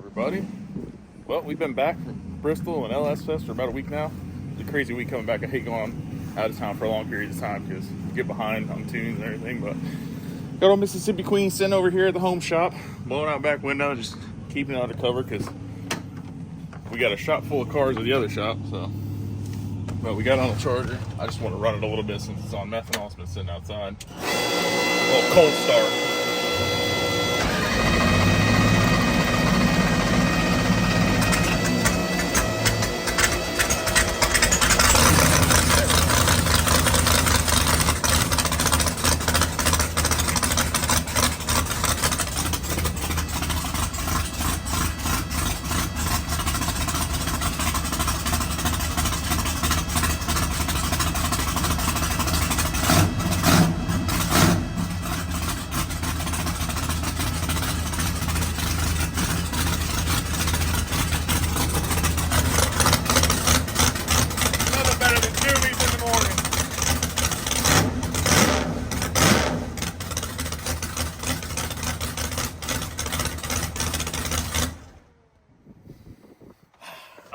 everybody. Well, we've been back from Bristol and LS Fest for about a week now. It's a crazy week coming back. I hate going out of town for a long period of time because you get behind on tunes and everything. But got old Mississippi Queen sitting over here at the home shop, blowing out back window, just keeping it under cover because we got a shop full of cars at the other shop. So, but we got on a charger. I just want to run it a little bit since it's on methanol. It's been sitting outside. A little cold start.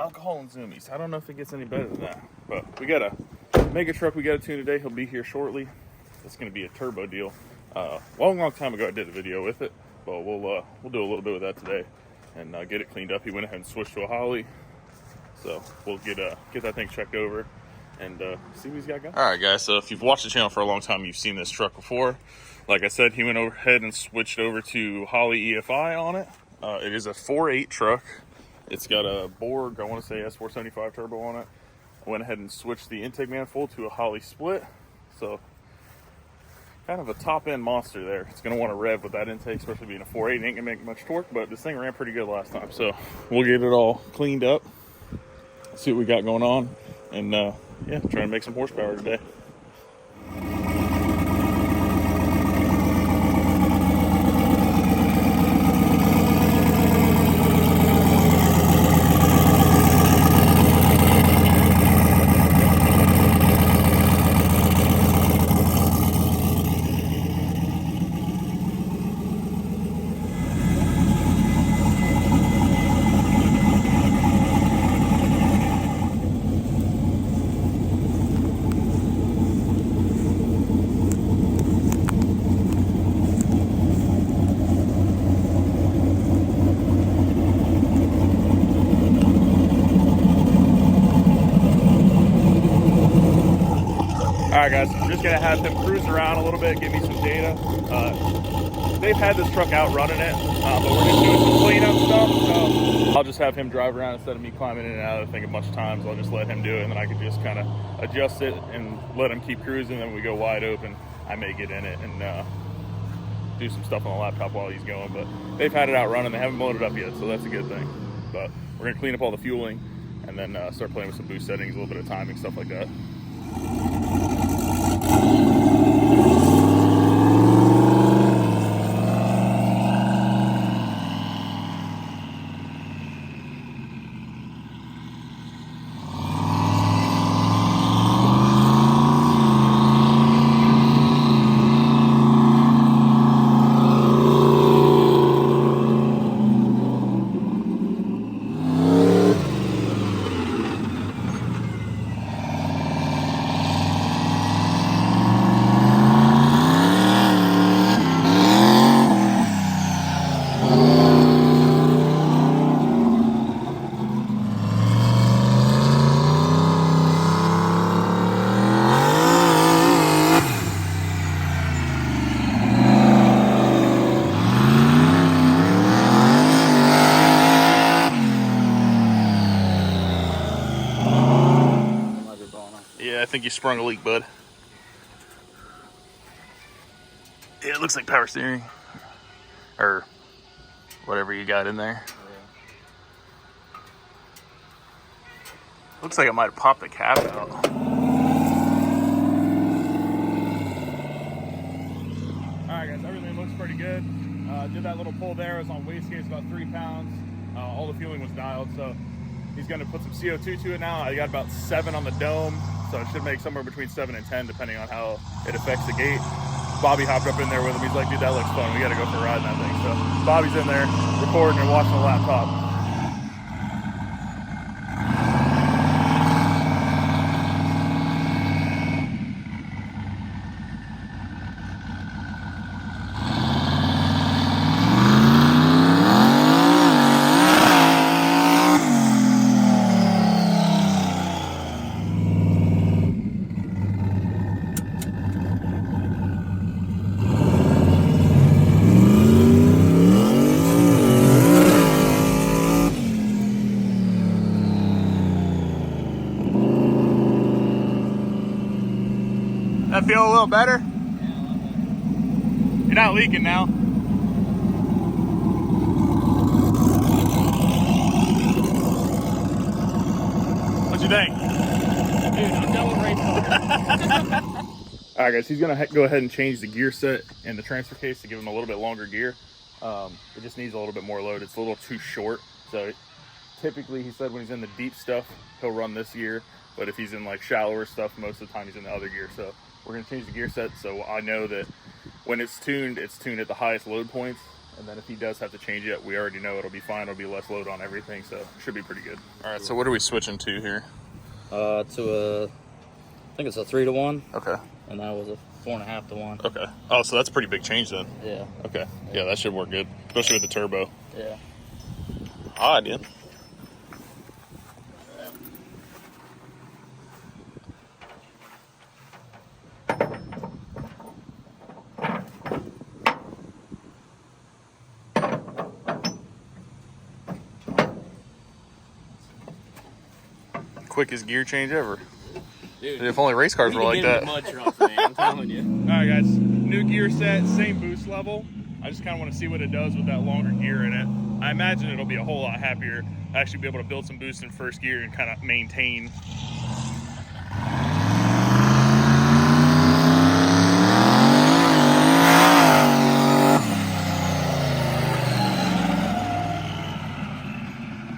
Alcohol and zoomies. I don't know if it gets any better than that. But we got a mega truck we got to tune today. He'll be here shortly. It's going to be a turbo deal. Long time ago I did a video with it, but we'll do a little bit of that today and get it cleaned up. He went ahead and switched to a Holly, so we'll get that thing checked over and see what he's got going. All right, guys. So if you've watched the channel for a long time, you've seen this truck before. Like I said, he went ahead and switched over to Holly EFI on it. It is a 4.8 truck. It's got a Borg, I want to say S475 turbo on it. I went ahead and switched the intake manifold to a Holly split. So kind of a top end monster there. It's going to want to rev with that intake, especially being a 4.8. It ain't going to make much torque, but this thing ran pretty good last time. So we'll get it all cleaned up, see what we got going on, and yeah, try and make some horsepower today. Alright guys, I'm just going to have him cruise around a little bit, give me some data. They've had this truck out running it, but we're just doing some cleanup stuff, so I'll just have him drive around instead of me climbing in and out of the thing a bunch of times. I'll just let him do it, and then I can just kind of adjust it and let him keep cruising. Then we go wide open, I may get in it and do some stuff on the laptop while he's going, but they've had it out running. They haven't loaded up yet, so that's a good thing. But we're going to clean up all the fueling and then start playing with some boost settings, a little bit of timing, stuff like that. Yeah, I think you sprung a leak, bud. Yeah, it looks like power steering. Or whatever you got in there. Yeah. Looks like I might have popped the cap out. Alright guys, everything looks pretty good. Did that little pull there. It was on wastegate, about 3 pounds. All the fueling was dialed, so he's going to put some CO2 to it now. I got about 7 on the dome, so it should make somewhere between 7 and 10 depending on how it affects the gate. Bobby hopped up in there with him. He's like, dude, that looks fun. We got to go for a ride in that thing. So Bobby's in there recording and watching the laptop. That feel a little better? You're not leaking now. What you think? Dude, I'm done with race car. All right, guys, he's gonna go ahead and change the gear set and the transfer case to give him a little bit longer gear. It just needs a little bit more load. It's a little too short. So typically, he said when he's in the deep stuff, he'll run this gear. But if he's in like shallower stuff, most of the time he's in the other gear. So we're gonna change the gear set so I know that when it's tuned at the highest load points. And then if he does have to change it, we already know it'll be fine. It'll be less load on everything, so it should be pretty good. All right, so what are we switching to here? I think it's a 3-to-1. Okay. And that was a 4.5-to-1. Okay. Oh, so that's a pretty big change then. Yeah. Okay. Yeah, that should work good, especially with the turbo. Yeah. All right, dude. Quickest gear change ever. Dude, If only race cars were like that. Mud trucks, man, I'm telling you. All right, guys. New gear set, same boost level. I just kind of want to see what it does with that longer gear in it. I imagine it'll be a whole lot happier. Actually be able to build some boost in first gear and kind of maintain.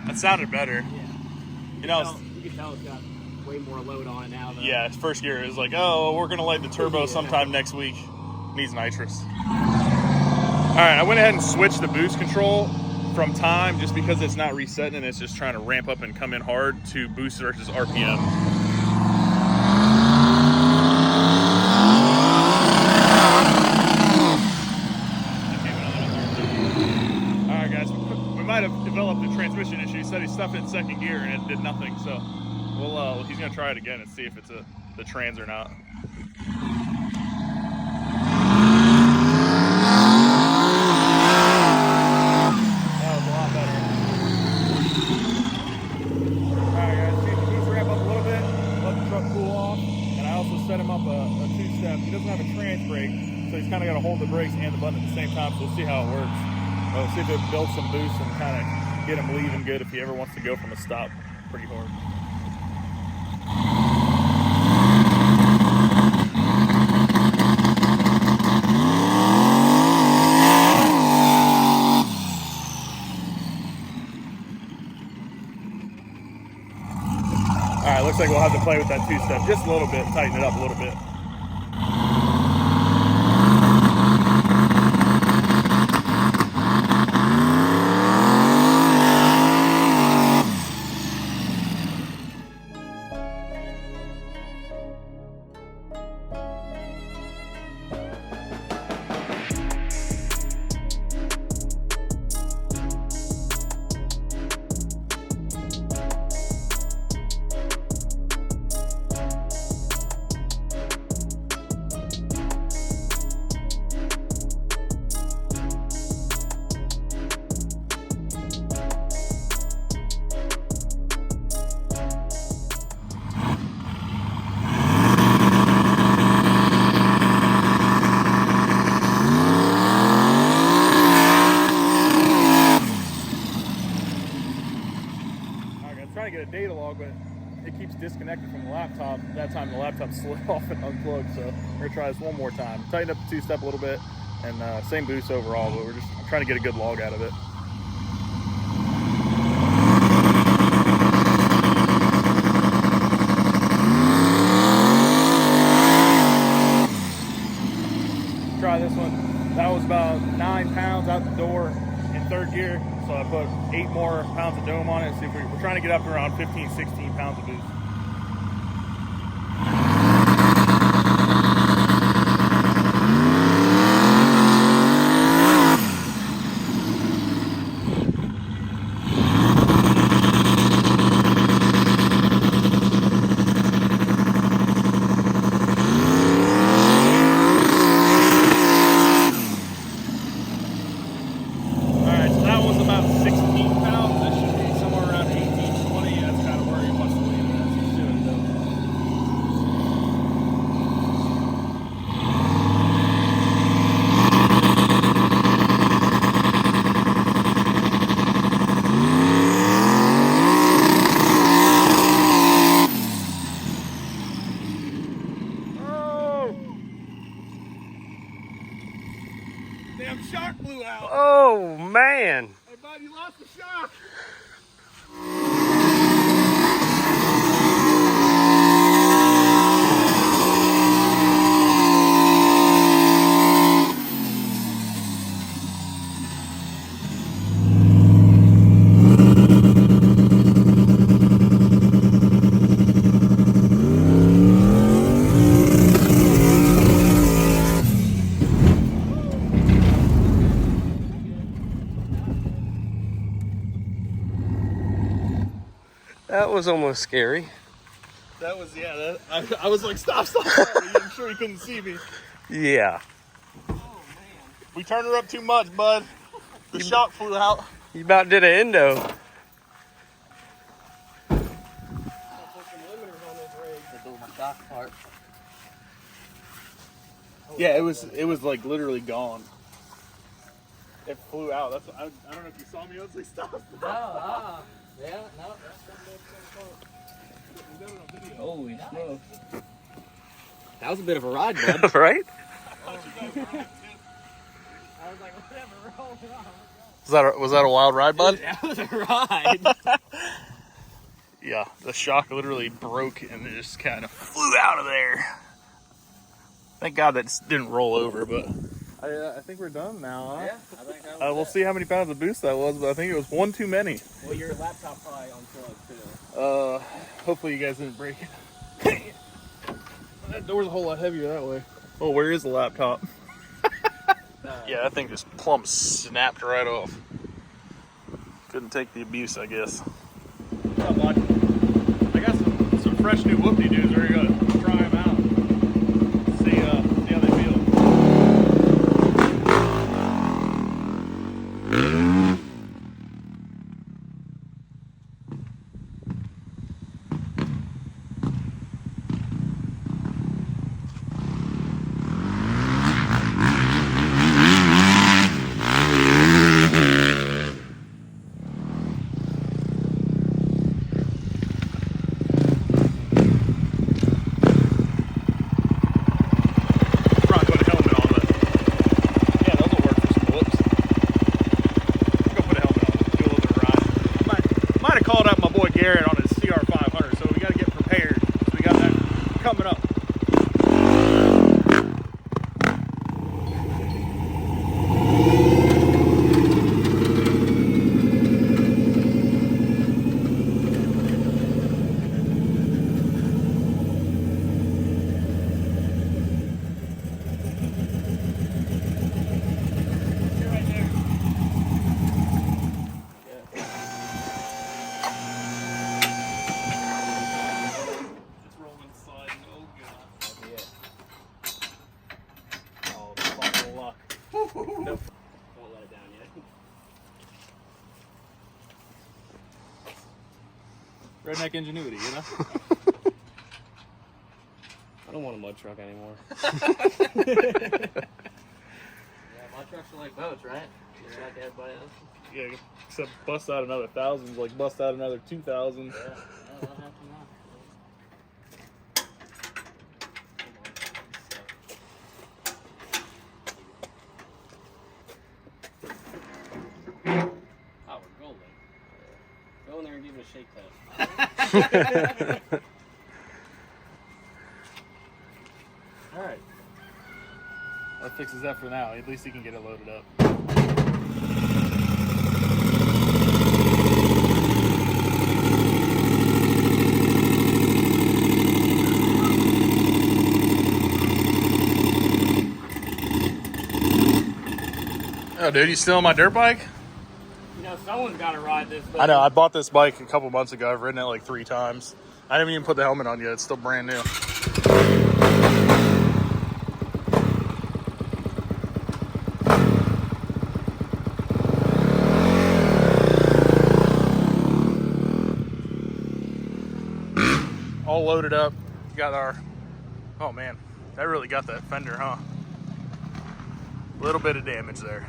That sounded better. Yeah. You know, You can tell it's got way more load on it now. Though. yeah, first gear is like, oh, we're gonna light the turbo sometime next week. Needs nitrous. All right, I went ahead and switched the boost control from time just because it's not resetting and it's just trying to ramp up and come in hard to boost versus RPM. All right, guys, we might have developed a transmission issue. He said he stuffed it in second gear and it did nothing, so he's gonna try it again and see if it's the trans or not. That was a lot better. All right, guys, he needs to ramp up a little bit, let the truck cool off, and I also set him up a two-step. He doesn't have a trans brake, so he's kind of got to hold the brakes and the button at the same time, so we'll see how it works. We'll see if it builds some boost and kind of get him leaving good if he ever wants to go from a stop pretty hard. All right, looks like we'll have to play with that two-step just a little bit, tighten it up a little bit. Trying to get a data log, but it keeps disconnected from the laptop. That time the laptop slid off and unplugged, so we're gonna try this one more time. Tighten up the two-step a little bit, and same boost overall, but I'm trying to get a good log out of it. try this one. That was about 9 pounds out the door in third gear. So I put 8 more pounds of dome on it. See if we're trying to get up to around 15, 16 pounds of boost. Damn shock blew out. Oh, man. Hey, bud, you lost the shock. That was almost scary. That was, yeah, I was like, stop. I'm sure he couldn't see me. Yeah. Oh, man. We turned her up too much, bud. The shock flew out. You about did an endo. I'll put some limiters on this rig. To do my shock part. Yeah, it was like literally gone. It flew out. That's I don't know if you saw me. I was like, stop. Yeah, no. Holy smokes. That was a bit of a ride, bud. Right? I was like, whatever, roll it on. Was that a wild ride, bud? That was a ride. Yeah, the shock literally broke and it just kind of flew out of there. Thank God that just didn't roll over, but I think we're done now, huh? Yeah, I think that was We'll see how many pounds of boost that was, but I think it was one too many. Well, your laptop probably unplugged too. Hopefully you guys didn't break it. That door's a whole lot heavier that way. Oh, where is the laptop? Yeah, that thing just plumb snapped right off. Couldn't take the abuse, I guess. What's up, bud? I got some fresh new whoop-de-doos. We're gonna try them out. See how they feel. Garrett on his CR500, so we got to get prepared. So we got that coming up. Nope. Won't let it down yet. Redneck ingenuity, you know? I don't want a mud truck anymore. Yeah, mud trucks are like boats, right? You're like everybody else. Yeah, except bust out another thousands, like bust out another 2,000. Yeah, that'll happen now. Oh, we're golden. Go in there and give it a shake test. Alright. That fixes that for now. At least he can get it loaded up. Oh, dude, you still on my dirt bike? You know, someone's got to ride this. I know. I bought this bike a couple months ago. I've ridden it like 3 times. I didn't even put the helmet on yet. It's still brand new. All loaded up. Got our... Oh, man. That really got that fender, huh? A little bit of damage there.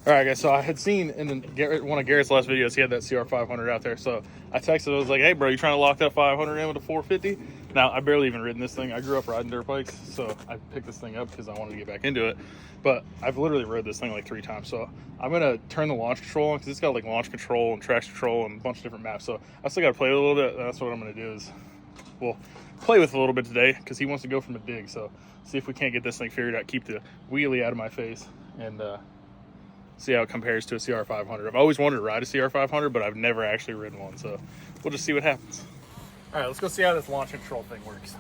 All right, guys, so I had seen in one of Garrett's last videos, he had that CR500 out there. So I texted, I was like, hey, bro, you trying to lock that 500 in with a 450? Now, I barely even ridden this thing. I grew up riding dirt bikes, so I picked this thing up because I wanted to get back into it. But I've literally rode this thing like 3 times. So I'm going to turn the launch control on because it's got like launch control and traction control and a bunch of different maps. So I still got to play with it a little bit. That's what I'm going to do is, we'll play with it a little bit today because he wants to go from a dig. So see if we can't get this thing figured out, keep the wheelie out of my face, and see how it compares to a CR500. I've always wanted to ride a CR500, but I've never actually ridden one, so we'll just see what happens. All right, let's go see how this launch control thing works.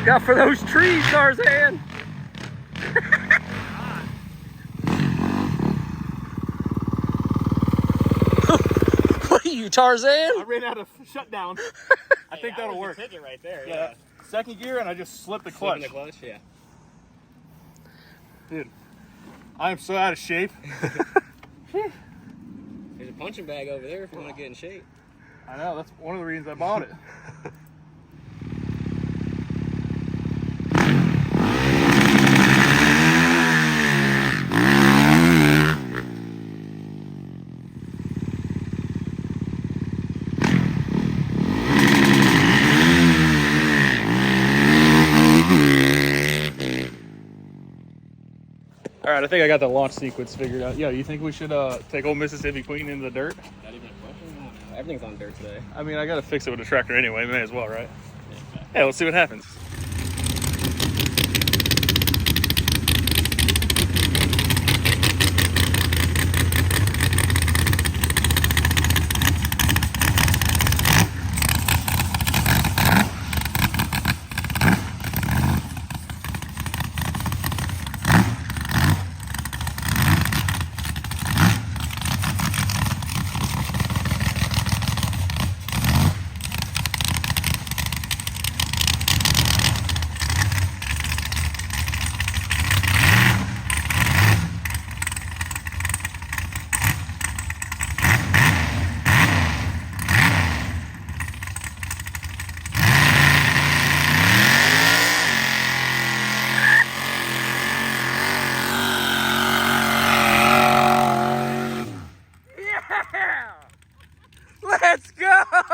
Got for those trees, Tarzan. What are you, Tarzan? I ran out of shutdown. I think that'll work. Ticket right there. Yeah. Second gear, and I just slipped the clutch. Flipping the clutch, yeah. Dude, I am so out of shape. There's a punching bag over there if you want to get in shape. I know, that's one of the reasons I bought it. All right, I think I got the launch sequence figured out. Yeah, you think we should take old Mississippi Queen into the dirt? Not even a question? Everything's on dirt today. I mean, I got to fix it with a tractor anyway. May as well, right? Yeah, let's see what happens.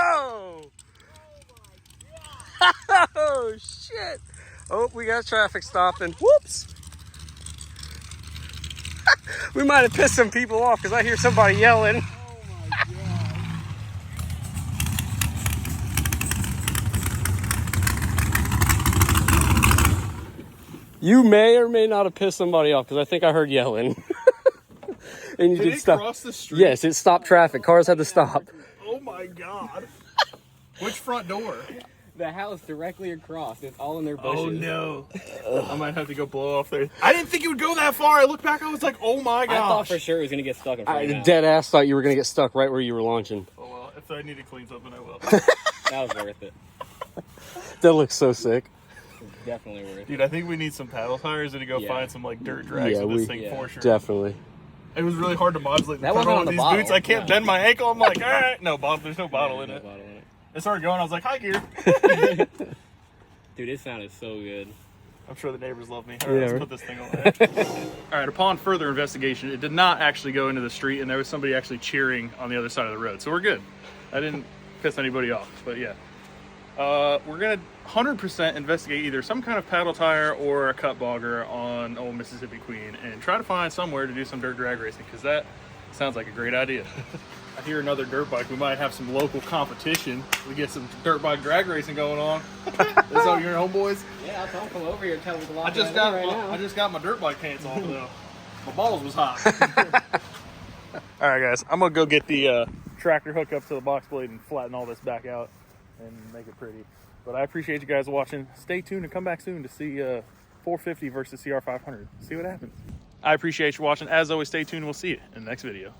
Oh! Oh, shit. Oh, we got traffic stopping. Whoops. We might have pissed some people off because I hear somebody yelling. Oh my god. You may or may not have pissed somebody off because I think I heard yelling. And you Did did it stop. cross the street? Yes, it stopped traffic. Cars had to stop. Oh my god. Which front door? The house directly across. It's all in their bushes. Oh no. I might have to go blow off there. I didn't think it would go that far. I looked back, I was like, oh my gosh. I thought for sure it was gonna get stuck in front I of the house. dead ass thought you were going to get stuck right where you were launching. Oh well, if I need to clean something, I will. That was worth it. That looks so sick. Definitely worth it. Dude, I think we need some paddle tires and to go Yeah. find some like dirt drags Yeah, with this we- thing yeah. for sure. Definitely. It was really hard to modulate the That wasn't pedal on with the these bottle. boots. I can't No. bend my ankle. I'm like, all right. No, there's no bottle in No it. bottle in it. It started going. I was like, hi, gear. Dude, it sounded so good. I'm sure the neighbors love me. All Yeah, right, let's right. put this thing on there. All right, upon further investigation, it did not actually go into the street, and there was somebody actually cheering on the other side of the road. So we're good. I didn't piss anybody off, but yeah. We're going to 100% investigate either some kind of paddle tire or a cut bogger on old Mississippi Queen and try to find somewhere to do some dirt drag racing, because that sounds like a great idea. I hear another dirt bike. We might have some local competition. We get some dirt bike drag racing going on. Is that your homeboys? Yeah, I'll tell him come over here and tell him to lock I just got my dirt bike pants off though. My balls was hot. All right, guys, I'm gonna go get the tractor hook up to the box blade and flatten all this back out and make it pretty. But I appreciate you guys watching. Stay tuned and come back soon to see 450 versus CR500. See what happens. I appreciate you watching. As always, stay tuned. We'll see you in the next video.